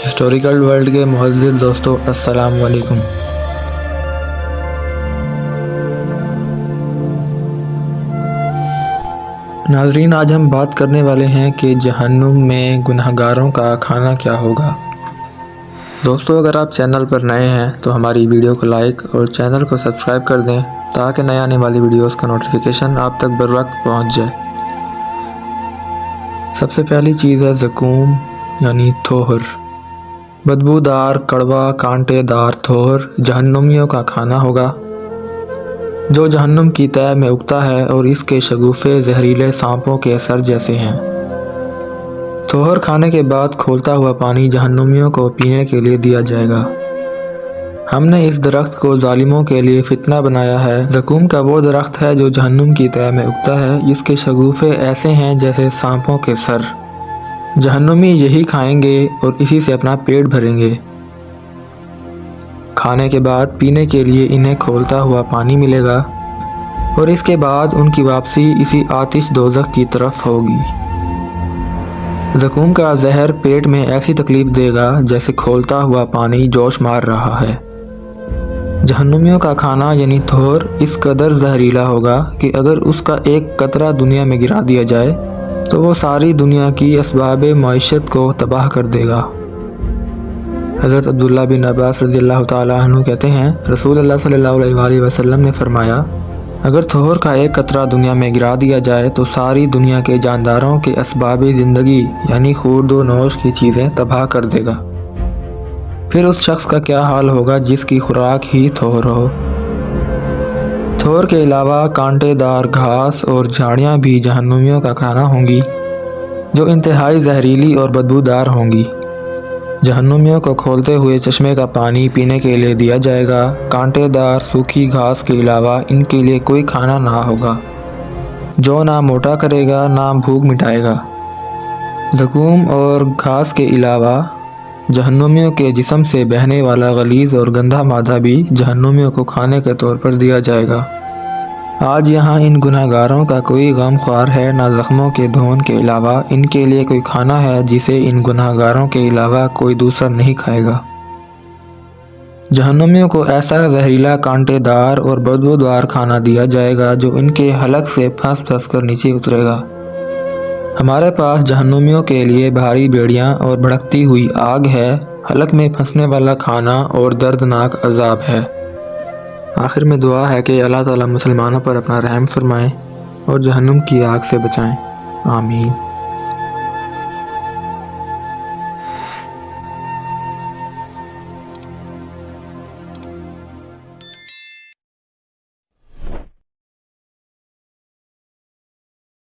Historical world کے معزز دوستو، السلام علیکم۔ ناظرین، آج ہم بات کرنے والے ہیں کہ جہنم میں گنہگاروں کا کھانا کیا ہوگا۔ دوستو، اگر آپ چینل پر نئے ہیں تو ہماری ویڈیو کو لائک اور چینل کو سبسکرائب کر دیں تاکہ نئے آنے والی ویڈیوز کا نوٹیفیکیشن آپ تک بر وقت پہنچ جائے۔ سب سے پہلی چیز ہے زقوم یعنی تھوہر۔ بدبودار، کڑوا، کانٹے دار تھوہر جہنمیوں کا کھانا ہوگا، جو جہنم کی تہہ میں اگتا ہے اور اس کے شگوفے زہریلے سانپوں کے سر جیسے ہیں۔ تھوہر کھانے کے بعد کھولتا ہوا پانی جہنمیوں کو پینے کے لیے دیا جائے گا۔ ہم نے اس درخت کو ظالموں کے لیے فتنہ بنایا ہے۔ زقوم کا وہ درخت ہے جو جہنم کی تہہ میں اگتا ہے، اس کے شگوفے ایسے ہیں جیسے سانپوں کے سر۔ جہنمی یہی کھائیں گے اور اسی سے اپنا پیٹ بھریں گے۔ کھانے کے بعد پینے کے لیے انہیں کھولتا ہوا پانی ملے گا اور اس کے بعد ان کی واپسی اسی آتش دوزخ کی طرف ہوگی۔ زقوم کا زہر پیٹ میں ایسی تکلیف دے گا جیسے کھولتا ہوا پانی جوش مار رہا ہے۔ جہنمیوں کا کھانا یعنی تھوہر اس قدر زہریلا ہوگا کہ اگر اس کا ایک قطرہ دنیا میں گرا دیا جائے تو وہ ساری دنیا کی اسباب معیشت کو تباہ کر دے گا۔ حضرت عبداللہ بن عباس رضی اللہ تعالیٰ عنہ کہتے ہیں، رسول اللہ صلی اللہ علیہ وآلہ وسلم نے فرمایا، اگر تھوہر کا ایک قطرہ دنیا میں گرا دیا جائے تو ساری دنیا کے جانداروں کے اسباب زندگی یعنی خورد و نوش کی چیزیں تباہ کر دے گا۔ پھر اس شخص کا کیا حال ہوگا جس کی خوراک ہی تھوہر ہو۔ تھوہر کے علاوہ کانٹے دار گھاس اور جھاڑیاں بھی جہنمیوں کا کھانا ہوں گی، جو انتہائی زہریلی اور بدبودار ہوں گی۔ جہنمیوں کو کھولتے ہوئے چشمے کا پانی پینے کے لیے دیا جائے گا۔ کانٹے دار سوکھی گھاس کے علاوہ ان کے لیے کوئی کھانا نہ ہوگا، جو نہ موٹا کرے گا نہ بھوک مٹائے گا۔ زقوم اور گھاس کے علاوہ جہنمیوں کے جسم سے بہنے والا غلیظ اور گندہ مادہ بھی جہنمیوں کو کھانے کے طور پر دیا جائے گا۔ آج یہاں ان گنہگاروں کا کوئی غم خوار ہے نہ زخموں کے دھون کے علاوہ ان کے لیے کوئی کھانا ہے جسے ان گنہگاروں کے علاوہ کوئی دوسرا نہیں کھائے گا۔ جہنمیوں کو ایسا زہریلا، کانٹے دار اور بدبودار کھانا دیا جائے گا جو ان کے حلق سے پھنس پھنس کر نیچے اترے گا۔ ہمارے پاس جہنمیوں کے لیے بھاری بیڑیاں اور بھڑکتی ہوئی آگ ہے، حلق میں پھنسنے والا کھانا اور دردناک عذاب ہے۔ آخر میں دعا ہے کہ اللہ تعالیٰ مسلمانوں پر اپنا رحم فرمائیں اور جہنم کی آگ سے بچائیں۔ آمین۔